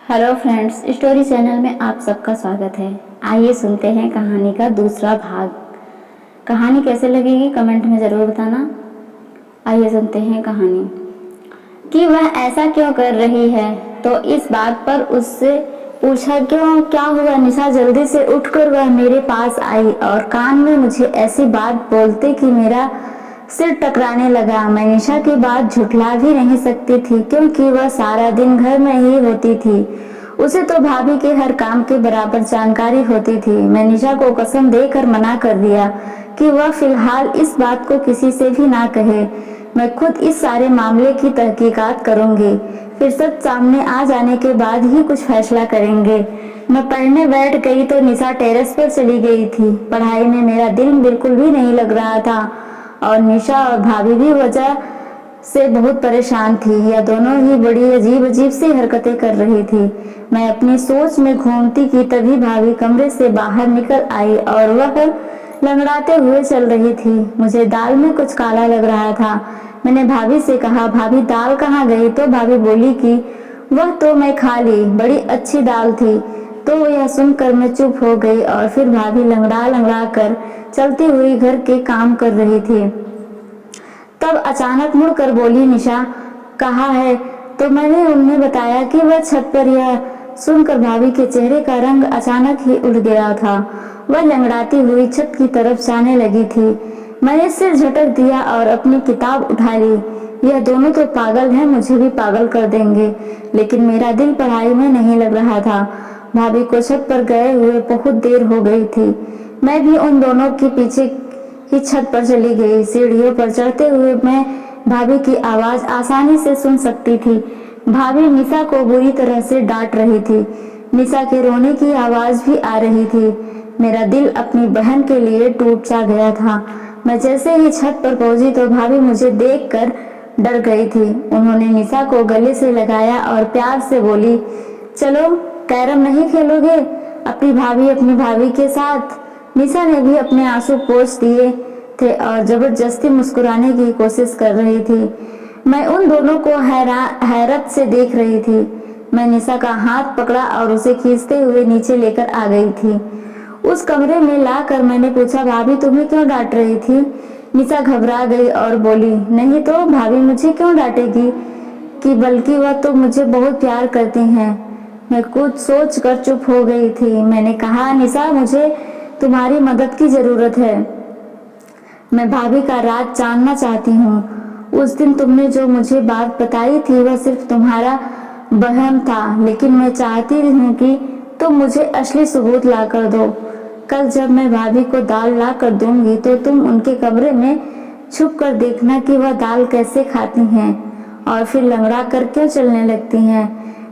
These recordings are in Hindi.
हेलो फ्रेंड्स, स्टोरी चैनल में आप सबका स्वागत है। आइए सुनते हैं कहानी का दूसरा भाग। कहानी कैसे लगेगी कमेंट में ज़रूर बताना। आइए सुनते हैं कहानी कि वह ऐसा क्यों कर रही है। तो इस बात पर उससे पूछा, क्यों, क्या हुआ। निशा जल्दी से उठकर वह मेरे पास आई और कान में मुझे ऐसी बात बोलते कि मेरा सिर टकराने लगा। मैं निशा की बात झुठला भी नहीं सकती थी, क्योंकि वह सारा दिन घर में ही होती थी। उसे तो भाभी के हर काम के बराबर जानकारी होती थी। मैं निशा को कसम देकर मना कर दिया कि वह फिलहाल इस बात को किसी से भी ना कहे। मैं खुद इस सारे मामले की तहकीकात करूंगी, फिर सच सामने आ जाने के बाद ही कुछ फैसला करेंगे। मैं पढ़ने बैठ गई तो निशा टेरेस पर चली गई थी। पढ़ाई में मेरा दिल बिल्कुल भी नहीं लग रहा था और निशा और भाभी भी वजह से बहुत परेशान थी। यह दोनों ही बड़ी अजीब अजीब सी हरकतें कर रही थी। मैं अपनी सोच में घूमती कि तभी भाभी कमरे से बाहर निकल आई और वह लंगड़ाते हुए चल रही थी। मुझे दाल में कुछ काला लग रहा था। मैंने भाभी से कहा, भाभी दाल कहाँ गई। तो भाभी बोली कि वह तो मैं खा ली, बड़ी अच्छी दाल थी। तो यह सुनकर मैं चुप हो गई और फिर भाभी लंगड़ा लंगड़ा कर चलती हुई घर के काम कर रही थी। तब अचानक मुड़कर बोली, निशा कहाँ है। तो मैंने उन्हें बताया कि वह छत पर। यह सुनकर भाभी के चेहरे का रंग अचानक ही उड़ गया था। वह लंगड़ाती हुई छत की तरफ जाने लगी थी। मैंने सिर झटक दिया और अपनी किताब उठा ली। यह दोनों तो पागल हैं, मुझे भी पागल कर देंगे। लेकिन मेरा दिल पढ़ाई में नहीं लग रहा था। भाभी को छत पर गए हुए बहुत देर हो गई थी। मैं भी उन दोनों के पीछे ही छत पर चली गई। सीढ़ियों पर चढ़ते हुए मैं भाभी की आवाज आसानी से सुन सकती थी। भाभी निशा को बुरी तरह से डांट रही थी। निशा के रोने की आवाज भी आ रही थी। मेरा दिल अपनी बहन के लिए टूट सा गया था। मैं जैसे ही छत पर पहुंची तो भाभी मुझे देखकर डर गई थी। उन्होंने निशा को गले से लगाया और प्यार से बोली, चलो कैरम नहीं खेलोगे अपनी भाभी के साथ। निशा ने भी अपने आंसू पोंछ दिए थे और जबरदस्ती मुस्कुराने की कोशिश कर रही थी। मैं उन दोनों को हैरत से देख रही थी। मैं निशा का हाथ पकड़ा और उसे खींचते हुए नीचे लेकर आ गई थी। उस कमरे में लाकर मैंने पूछा, भाभी तुम्हें क्यों डांट रही थी। निशा घबरा गई और बोली, नहीं तो भाभी मुझे क्यों डांटेगी, कि बल्कि वह तो मुझे बहुत प्यार करती हैं। मैं कुछ सोच कर चुप हो गई थी। मैंने कहा, निशा मुझे तुम्हारी मदद की जरूरत है। मैं भाभी का राज जानना चाहती हूँ। उस दिन तुमने जो मुझे बात बताई थी वह सिर्फ तुम्हारा वहम था, लेकिन मैं चाहती हूँ कि तुम मुझे असली सबूत ला कर दो। कल जब मैं भाभी को दाल ला कर दूंगी तो तुम उनके कमरे में छुप कर देखना कि वह दाल कैसे खाती हैं और फिर लंगड़ा कर क्यों चलने लगती हैं।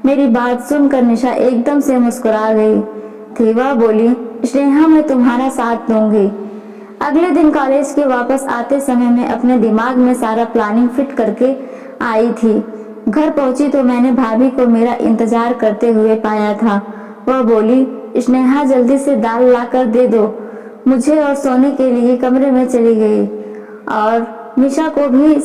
मेरी बात सुनकर निशा एकदम से मुस्कुरा गई थी। वह बोली, स्नेहा मैं तुम्हारा साथ दूंगी। अगले दिन कॉलेज के वापस आते समय मैं अपने दिमाग में सारा प्लानिंग फिट करके आई थी। घर पहुंची तो मैंने भाभी को मेरा इंतजार करते हुए पाया था। वह बोली, स्नेहा जल्दी से दाल ला कर दे दो मुझे, और सोने के लिए कमरे में चली गई और निशा को भी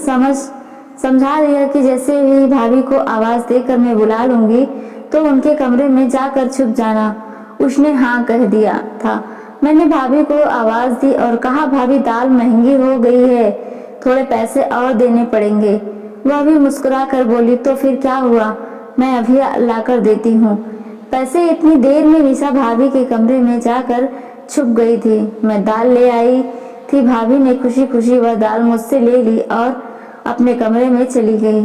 समझा दिया कि जैसे ही भाभी को आवाज देकर मैं बुला लूंगी तो उनके कमरे में जाकर छुप जाना। उसने हाँ कह दिया था। मैंने भाभी को आवाज दी और कहा, भाभी दाल महंगी हो गई है, थोड़े पैसे और देने पड़ेंगे। वह भी मुस्कुरा कर बोली, तो फिर क्या हुआ, मैं अभी ला कर देती हूँ पैसे। इतनी देर में निशा भाभी के कमरे में जाकर छुप गई थी। मैं दाल ले आई थी। भाभी ने खुशी खुशी वह दाल मुझसे ले ली और अपने कमरे में चली गई।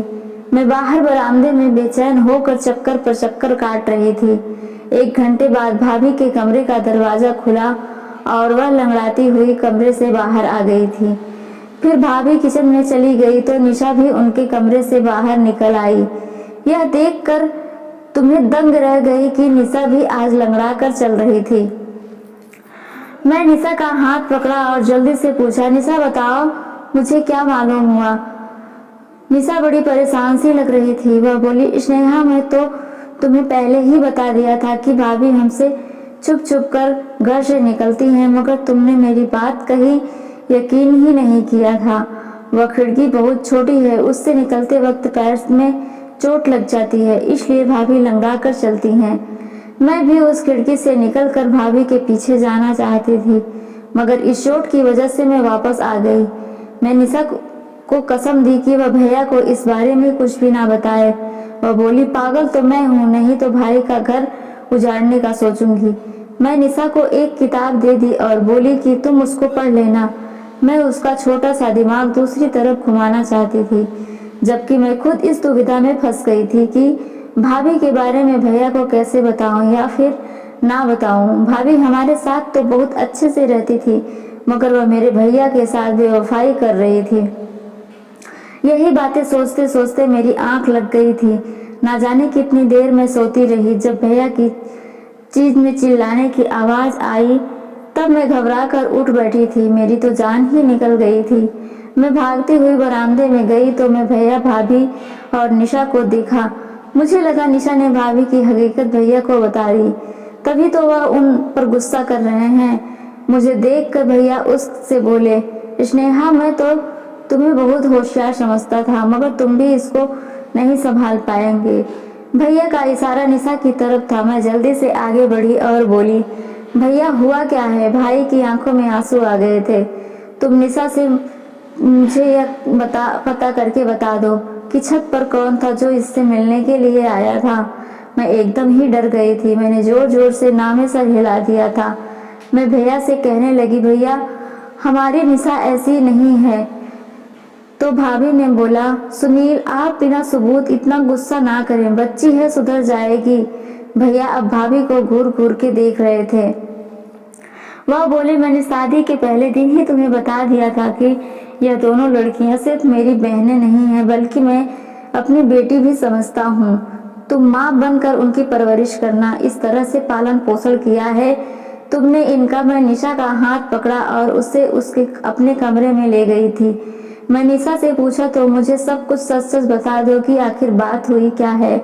मैं बाहर बरामदे में बेचैन होकर चक्कर पर चक्कर काट रही थी। 1 घंटे बाद भाभी के कमरे का दरवाजा खुला और वह लंगड़ाती हुई कमरे से बाहर आ गई थी। फिर भाभी किचन में चली गई तो निशा भी उनके कमरे से बाहर निकल आई। यह देखकर तुम्हें दंग रह गई कि निशा भी आज लंगड़ा कर चल रही थी। मैं निशा का हाथ पकड़ा और जल्दी से पूछा, निशा बताओ मुझे क्या मालूम हुआ। निशा बड़ी परेशान सी लग रही थी। वह बोली, स्नेहा मैं तो तुम्हें पहले ही बता दिया था कि भाभी हमसे छुप छुप कर घर से निकलती हैं, मगर तुमने मेरी बात कही यकीन ही नहीं किया था। वह खिड़की बहुत छोटी है, उससे निकलते वक्त पैर में चोट लग जाती है, इसलिए भाभी लंगड़ा कर चलती हैं। मैं भी उस खिड़की से निकलकर भाभी के पीछे जाना चाहती थी, मगर इस चोट की वजह से मैं वापस आ गई। मैं निशा को कसम दी कि वह भैया को इस बारे में कुछ भी ना बताए। वह बोली, पागल तो मैं हूँ, नहीं तो भाई का घर उजाड़ने का सोचूंगी। मैं निशा को एक किताब दे दी और बोली कि तुम उसको पढ़ लेना। मैं उसका छोटा सा दिमाग दूसरी तरफ घुमाना चाहती थी, जबकि मैं खुद इस दुविधा में फंस गई थी कि भाभी के बारे में भैया को कैसे बताऊं या फिर ना बताऊं। भाभी हमारे साथ तो बहुत अच्छे से रहती थी, मगर वह मेरे भैया के साथ बेवफाई कर रही थी। यही बातें सोचते सोचते मेरी आंख लग गई थी। ना जाने कितनी देर में सोती रही। जब भैया की चीज में चिल्लाने की आवाज आई तब मैं घबरा कर उठ बैठी थी। मेरी तो जान ही निकल गई थी। मैं भागती हुई बरामदे में गई तो मैं भैया, भाभी और निशा को देखा। मुझे लगा निशा ने भाभी की हकीकत भैया को बता दी, तभी तो वह उन पर गुस्सा कर रहे हैं। मुझे देखकर भैया उससे बोले, स्नेहा, मैं तो तुम्हें बहुत होशियार समझता था, मगर तुम भी इसको नहीं संभाल पाएंगे। भैया का इशारा निशा की तरफ था। मैं जल्दी से आगे बढ़ी और बोली, भैया हुआ क्या है? भाई की आंखों में आंसू आ गए थे। तुम निशा से मुझे यह पता करके बता दो कि छत पर कौन था जो इससे मिलने के लिए आया था। मैं एकदम ही डर गई थी। मैंने जोर जोर से नामे सर हिला दिया था। मैं भैया से कहने लगी, भैया हमारी निशा ऐसी नहीं है। तो भाभी ने बोला, सुनील आप बिना सबूत इतना गुस्सा ना करें, बच्ची है, सुधर जाएगी। भैया अब भाभी को घूर घूर के देख रहे थे। वह बोले, मैंने शादी के पहले दिन ही तुम्हें बता दिया था कि यह दोनों लड़कियां सिर्फ मेरी बहनें नहीं हैं, बल्कि मैं अपनी बेटी भी समझता हूँ। तुम माँ बनकर उनकी परवरिश करना, इस तरह से पालन पोषण किया है तुमने इनका। मैं निशा का हाथ पकड़ा और उसे उसके अपने कमरे में ले गई थी। मैं निशा से पूछा तो मुझे सब कुछ सच सच बता दो कि आखिर बात हुई क्या है।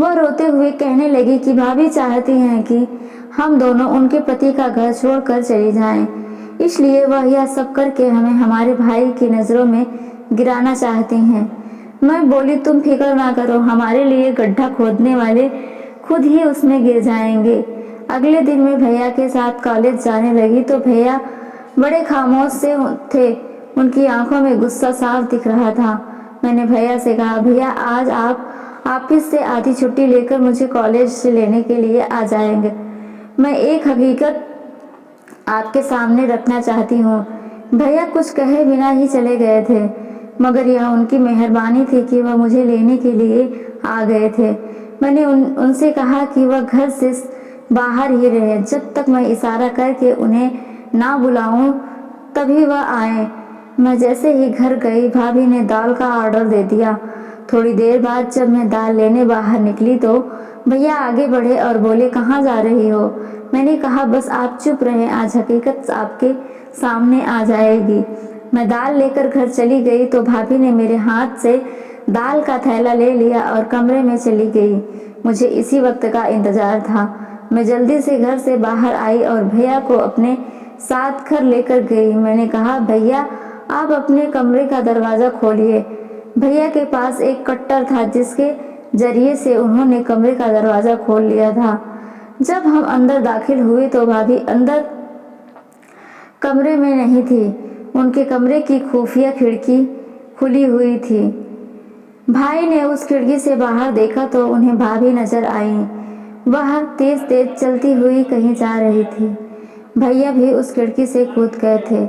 वह रोते हुए कहने लगी कि भाभी चाहती हैं कि हम दोनों उनके पति का घर छोड़कर चली जाएं, इसलिए वह यह सब करके हमें हमारे भाई की नज़रों में गिराना चाहती हैं। मैं बोली, तुम फिक्र ना करो, हमारे लिए गड्ढा खोदने वाले खुद ही उसमें गिर जाएंगे। अगले दिन मैं भैया के साथ कॉलेज जाने लगी तो भैया बड़े खामोश से थे। उनकी आंखों में गुस्सा साफ दिख रहा था। मैंने भैया से कहा, भैया आज आप ऑफिस से आधी छुट्टी लेकर मुझे कॉलेज से लेने के लिए आ जाएंगे। मैं एक हकीकत आपके सामने रखना चाहती हूँ। भैया कुछ कहे बिना ही चले गए थे, मगर यह उनकी मेहरबानी थी कि वह मुझे लेने के लिए आ गए थे। मैंने उनसे कहा कि वह घर से बाहर ही रहे जब तक मैं इशारा करके उन्हें ना बुलाऊं, तभी वह आए। मैं जैसे ही घर गई भाभी ने दाल का ऑर्डर दे दिया। थोड़ी देर बाद जब मैं दाल लेने बाहर निकली तो भैया आगे बढ़े और बोले, कहाँ जा रही हो? मैंने कहा, बस आप चुप रहें, आज हकीकत आपके सामने आ जाएगी। मैं दाल लेकर घर चली गई तो भाभी ने मेरे हाथ से दाल का थैला ले लिया और कमरे में चली गई। मुझे इसी वक्त का इंतजार था। मैं जल्दी से घर से बाहर आई और भैया को अपने साथ घर लेकर गई। मैंने कहा, भैया आप अपने कमरे का दरवाज़ा खोलिए। भैया के पास एक कट्टर था जिसके जरिए से उन्होंने कमरे का दरवाज़ा खोल लिया था। जब हम अंदर दाखिल हुए तो भाभी अंदर कमरे में नहीं थी। उनके कमरे की खुफिया खिड़की खुली हुई थी। भाई ने उस खिड़की से बाहर देखा तो उन्हें भाभी नजर आई। वह तेज तेज चलती हुई कहीं जा रही थी। भैया भी उस खिड़की से कूद गए थे,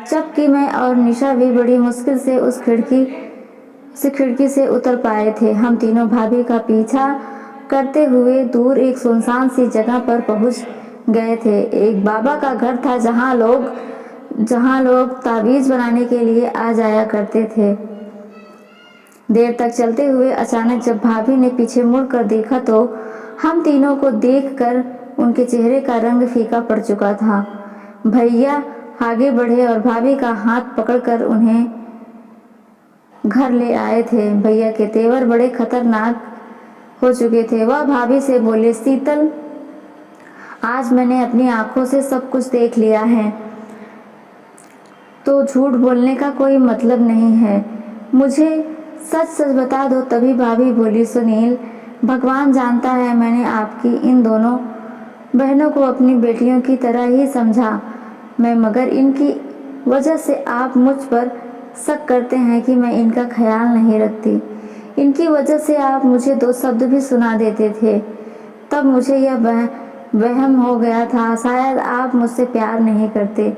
जबकि मैं और निशा भी बड़ी मुश्किल से उस खिड़की से उतर पाए थे। हम तीनों भाभी का पीछा करते हुए दूर एक सुनसान सी जगह पर पहुंच गए थे। एक बाबा का घर था जहां लोग ताबीज़ बनाने के लिए आ जाया करते थे। देर तक चलते हुए अचानक जब भाभी ने पीछे मुड़कर देखा तो हम तीनों को देखकर उनके चेहरे का रंग फीका पड़ चुका था। भैया आगे बढ़े और भाभी का हाथ पकड़कर उन्हें घर ले आए थे। भैया के तेवर बड़े खतरनाक हो चुके थे। वह भाभी से बोले, शीतल, आज मैंने अपनी आंखों से सब कुछ देख लिया है, तो झूठ बोलने का कोई मतलब नहीं है। मुझे सच सच बता दो। तभी भाभी बोली, सुनील, भगवान जानता है मैंने आपकी इन दोनों बहनों को अपनी बेटियों की तरह ही समझा मैं, मगर इनकी वजह से आप मुझ पर शक करते हैं कि मैं इनका ख्याल नहीं रखती। इनकी वजह से आप मुझे 2 शब्द भी सुना देते थे, तब मुझे यह वहम हो गया था शायद आप मुझसे प्यार नहीं करते।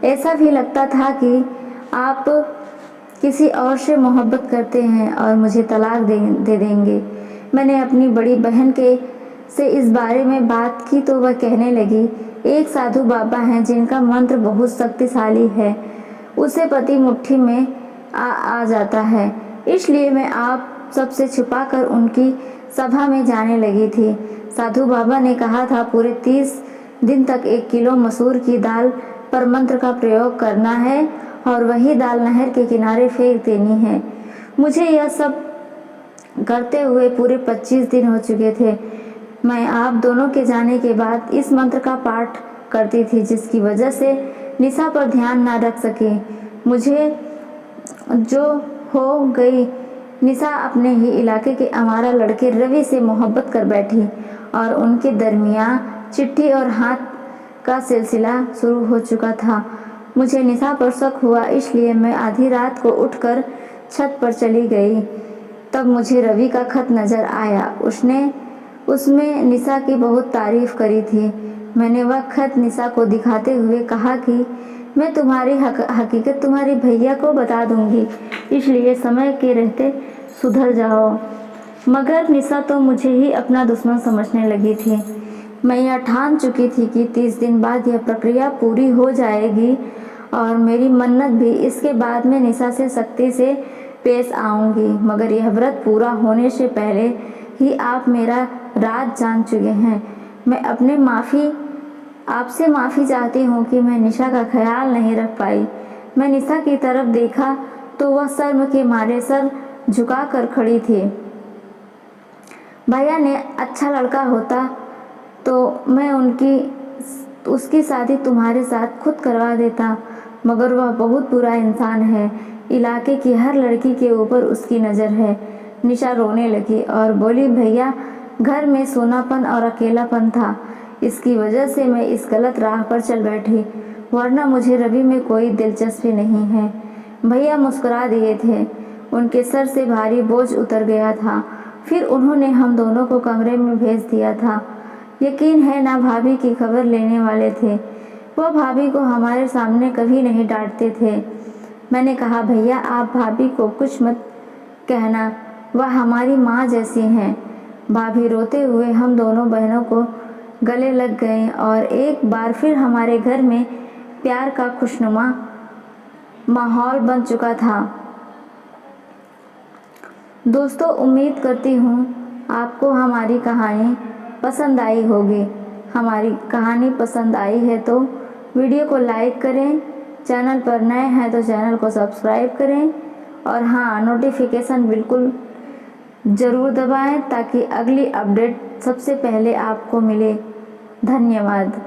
ऐसा भी लगता था कि आप किसी और से मोहब्बत करते हैं और मुझे तलाक दे देंगे। मैंने अपनी बड़ी बहन से इस बारे में बात की तो वह कहने लगी, एक साधु बाबा हैं जिनका मंत्र बहुत शक्तिशाली है, उसे पति मुट्ठी में आ जाता है, इसलिए मैं आप सबसे छुपाकर उनकी सभा में जाने लगी थी। साधु बाबा ने कहा था पूरे 30 दिन तक 1 किलो मसूर की दाल पर मंत्र का प्रयोग करना है और वही दाल नहर के किनारे फेंक देनी है। मुझे यह सब करते हुए पूरे 25 दिन हो चुके थे। मैं आप दोनों के जाने के बाद इस मंत्र का पाठ करती थी, जिसकी वजह से निशा पर ध्यान न रख सके। मुझे जो हो गई, निशा अपने ही इलाके के आवारा लड़के रवि से मोहब्बत कर बैठी और उनके दरमियान चिट्ठी और हाथ का सिलसिला शुरू हो चुका था। मुझे निशा पर शक हुआ, इसलिए मैं आधी रात को उठकर छत पर चली गई। तब मुझे रवि का खत नज़र आया। उसमें निशा की बहुत तारीफ करी थी। मैंने वह खत निशा को दिखाते हुए कहा कि मैं तुम्हारी हकीकत तुम्हारे भैया को बता दूंगी, इसलिए समय के रहते सुधर जाओ। मगर निशा तो मुझे ही अपना दुश्मन समझने लगी थी। मैं यह ठान चुकी थी कि 30 दिन बाद यह प्रक्रिया पूरी हो जाएगी और मेरी मन्नत भी। इसके बाद मैं निशा से सख्ती से पेश आऊँगी, मगर यह व्रत पूरा होने से पहले ही आप मेरा राज जान चुके हैं। मैं आपसे माफ़ी चाहती हूँ कि मैं निशा का ख्याल नहीं रख पाई। मैं निशा की तरफ देखा तो वह शर्म के मारे सर झुका कर खड़ी थी। भैया ने अच्छा लड़का होता तो मैं उसकी शादी तुम्हारे साथ खुद करवा देता, मगर वह बहुत बुरा इंसान है। इलाके की हर लड़की के ऊपर उसकी नज़र है। निशा रोने लगी और बोली, भैया, घर में सोनापन और अकेलापन था, इसकी वजह से मैं इस गलत राह पर चल बैठी, वरना मुझे रवि में कोई दिलचस्पी नहीं है। भैया मुस्कुरा दिए थे, उनके सर से भारी बोझ उतर गया था। फिर उन्होंने हम दोनों को कमरे में भेज दिया था। यकीन है ना, भाभी की खबर लेने वाले थे। वह भाभी को हमारे सामने कभी नहीं डांटते थे। मैंने कहा, भैया आप भाभी को कुछ मत कहना, वह हमारी माँ जैसी हैं। भाभी रोते हुए हम दोनों बहनों को गले लग गए और एक बार फिर हमारे घर में प्यार का खुशनुमा माहौल बन चुका था। दोस्तों, उम्मीद करती हूँ आपको हमारी कहानी पसंद आई होगी। हमारी कहानी पसंद आई है तो वीडियो को लाइक करें, चैनल पर नए हैं तो चैनल को सब्सक्राइब करें और हाँ, नोटिफिकेशन बिल्कुल ज़रूर दबाएं ताकि अगली अपडेट सबसे पहले आपको मिले। धन्यवाद।